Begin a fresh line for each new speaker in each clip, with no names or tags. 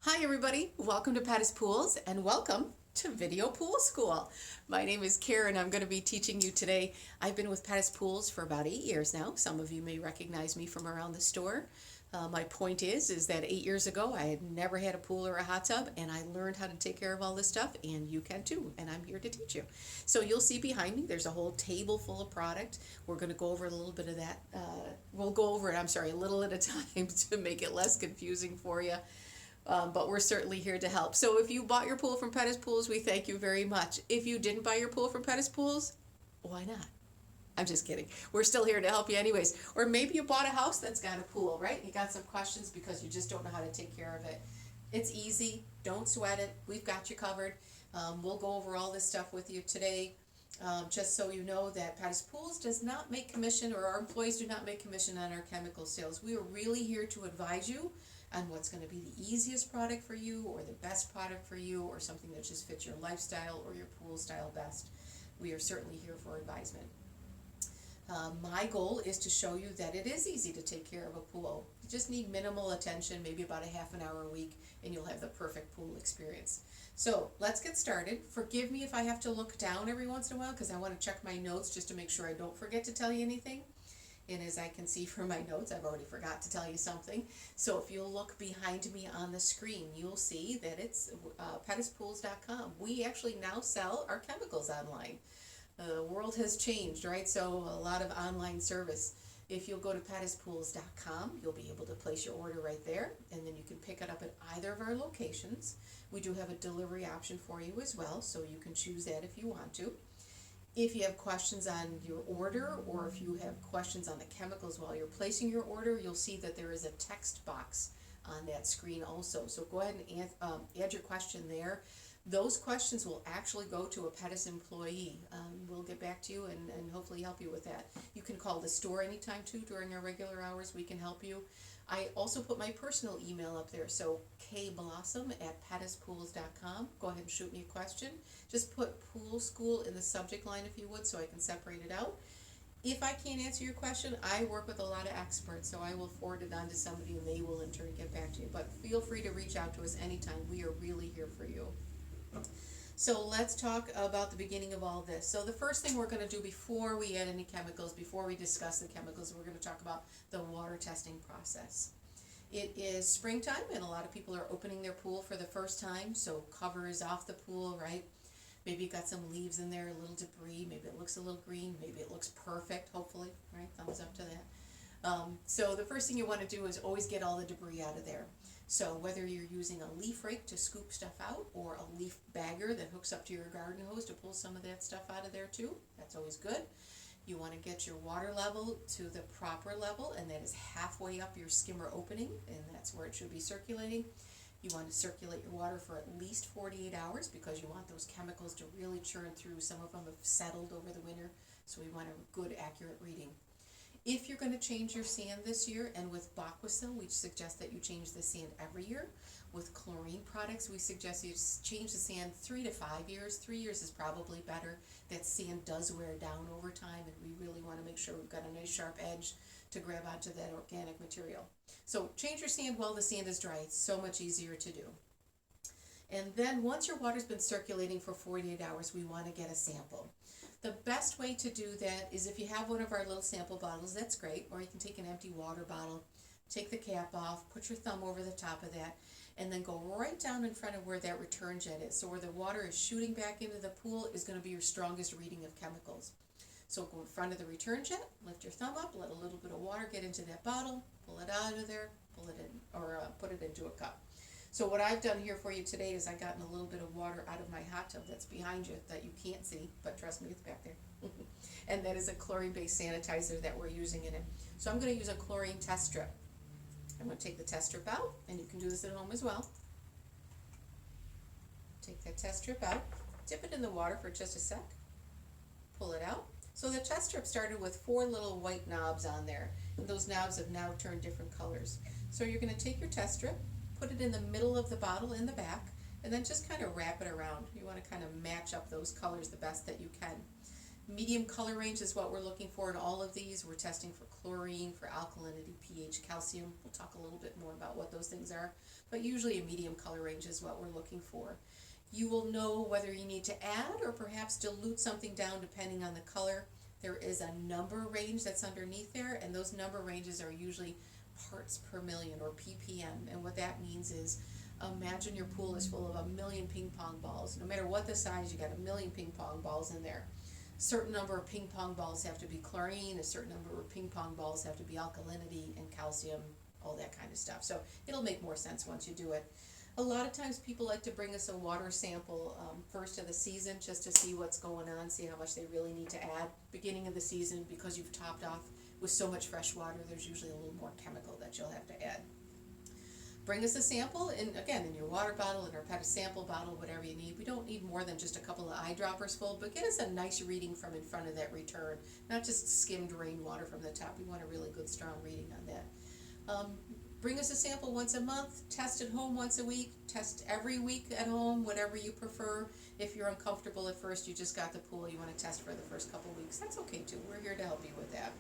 Hi everybody, welcome to Pattis Pools and welcome to Video Pool School. My name is Karen. I'm going to be teaching you today. I've been with Pattis Pools for about 8 years now. Some of you may recognize me from around the store. My point is that 8 years ago I had never had a pool or a hot tub, and I learned how to take care of all this stuff, and you can too, and I'm here to teach you. So you'll see behind me there's a whole table full of product. We're going to go over a little bit of that. We'll go over it, a little at a time to make it less confusing for you. But we're certainly here to help. So if you bought your pool from Pattis Pools, we thank you very much. If you didn't buy your pool from Pattis Pools, why not? I'm just kidding. We're still here to help you anyways. Or maybe you bought a house that's got a pool, right? You got some questions because you just don't know how to take care of it. It's easy. Don't sweat it. We've got you covered. We'll go over all this stuff with you today. Just so you know that Pattis Pools does not make commission, or our employees do not make commission on our chemical sales. We are really here to advise you on what's going to be the easiest product for you, or the best product for you, or something that just fits your lifestyle or your pool style best. We are certainly here for advisement. My goal is to show you that it is easy to take care of a pool. You just need minimal attention, maybe about a half an hour a week, and you'll have the perfect pool experience. So let's get started. Forgive me if I have to look down every once in a while, because I want to check my notes just to make sure I don't forget to tell you anything. And as I can see from my notes, I've already forgot to tell you something. So if you'll look behind me on the screen, you'll see that it's PattisPools.com. We actually now sell our chemicals online. The world has changed, right? So a lot of online service. If you'll go to PattisPools.com, you'll be able to place your order right there, and then you can pick it up at either of our locations. We do have a delivery option for you as well, so you can choose that if you want to. If you have questions on your order, or if you have questions on the chemicals while you're placing your order, you'll see that there is a text box on that screen also. So go ahead and add your question there. Those questions will actually go to a Pattis employee. We'll get back to you and hopefully help you with that. You can call the store anytime too during our regular hours. We can help you. I also put my personal email up there, so kblossom@pattispools.com. Go ahead and shoot me a question. Just put pool school in the subject line if you would, so I can separate it out. If I can't answer your question, I work with a lot of experts, so I will forward it on to somebody and they will in turn get back to you. But feel free to reach out to us anytime. We are really here for you. So let's talk about the beginning of all this. So the first thing we're going to do before we add any chemicals, before we discuss the chemicals, we're going to talk about the water testing process. It is springtime and a lot of people are opening their pool for the first time, so cover is off the pool, right? Maybe you've got some leaves in there, a little debris, maybe it looks a little green, maybe it looks perfect, hopefully, right? Thumbs up to that. So the first thing you want to do is always get all the debris out of there. So whether you're using a leaf rake to scoop stuff out, or a leaf bagger that hooks up to your garden hose to pull some of that stuff out of there too, that's always good. You want to get your water level to the proper level, and that is halfway up your skimmer opening, and that's where it should be circulating. You want to circulate your water for at least 48 hours because you want those chemicals to really churn through. Some of them have settled over the winter, so we want a good, accurate reading. If you're going to change your sand this year, and with Aquasil, we suggest that you change the sand every year. With chlorine products, we suggest you change the sand 3 to 5 years. 3 years is probably better. That sand does wear down over time, and we really want to make sure we've got a nice sharp edge to grab onto that organic material. So change your sand while the sand is dry. It's so much easier to do. And then once your water's been circulating for 48 hours, we want to get a sample. The best way to do that is if you have one of our little sample bottles, that's great, or you can take an empty water bottle, take the cap off, put your thumb over the top of that, and then go right down in front of where that return jet is. So where the water is shooting back into the pool is going to be your strongest reading of chemicals. So go in front of the return jet, lift your thumb up, let a little bit of water get into that bottle, pull it out of there, pull it in, or put it into a cup. So what I've done here for you today is I've gotten a little bit of water out of my hot tub that's behind you that you can't see, but trust me, it's back there. And that is a chlorine-based sanitizer that we're using in it. So I'm going to use a chlorine test strip. I'm going to take the test strip out, and you can do this at home as well. Take that test strip out, dip it in the water for just a sec, pull it out. So the test strip started with 4 little white knobs on there, and those knobs have now turned different colors. So you're going to take your test strip, put it in the middle of the bottle in the back, and then just kind of wrap it around. You want to kind of match up those colors the best that you can. Medium color range is what we're looking for in all of these. We're testing for chlorine, for alkalinity, pH, calcium. We'll talk a little bit more about what those things are, but usually a medium color range is what we're looking for. You will know whether you need to add or perhaps dilute something down depending on the color. There is a number range that's underneath there, and those number ranges are usually parts per million, or ppm. And what that means is, imagine your pool is full of 1,000,000 ping pong balls. No matter what the size, you got 1,000,000 ping pong balls in there. Certain number of ping pong balls have to be chlorine, a certain number of ping pong balls have to be alkalinity and calcium, all that kind of stuff. So it'll make more sense once you do it. A lot of times people like to bring us a water sample first of the season, just to see what's going on, see how much they really need to add. Beginning of the season, because you've topped off with so much fresh water, there's usually a little more chemical that you'll have to add. Bring us a sample, and again, in your water bottle, in our Pettis sample bottle, whatever you need. We don't need more than just a couple of eyedroppers full, but get us a nice reading from in front of that return, not just skimmed rainwater from the top. We want a really good, strong reading on that. Bring us a sample once a month, test at home once a week, test every week at home, whatever you prefer. If you're uncomfortable at first, you just got the pool, you want to test for the first couple weeks, that's okay too. We're here to help you with that.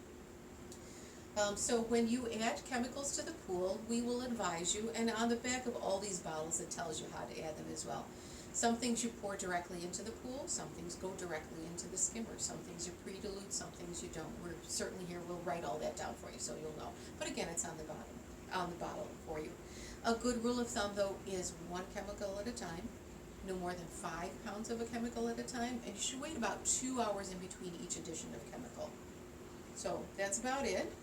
So when you add chemicals to the pool, we will advise you, and on the back of all these bottles it tells you how to add them as well. Some things you pour directly into the pool, some things go directly into the skimmer, some things you pre-dilute, some things you don't. We're certainly here, we'll write all that down for you so you'll know. But again, it's on the bottle for you. A good rule of thumb though is 1 chemical at a time, no more than 5 pounds of a chemical at a time, and you should wait about 2 hours in between each addition of chemical. So that's about it.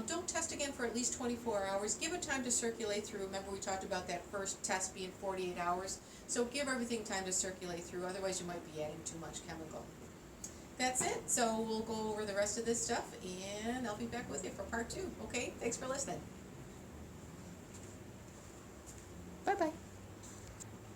Don't test again for at least 24 hours. Give it time to circulate through. Remember we talked about that first test being 48 hours. So give everything time to circulate through, otherwise you might be adding too much chemical. That's it. So we'll go over the rest of this stuff, and I'll be back with you for part 2. Okay, thanks for listening.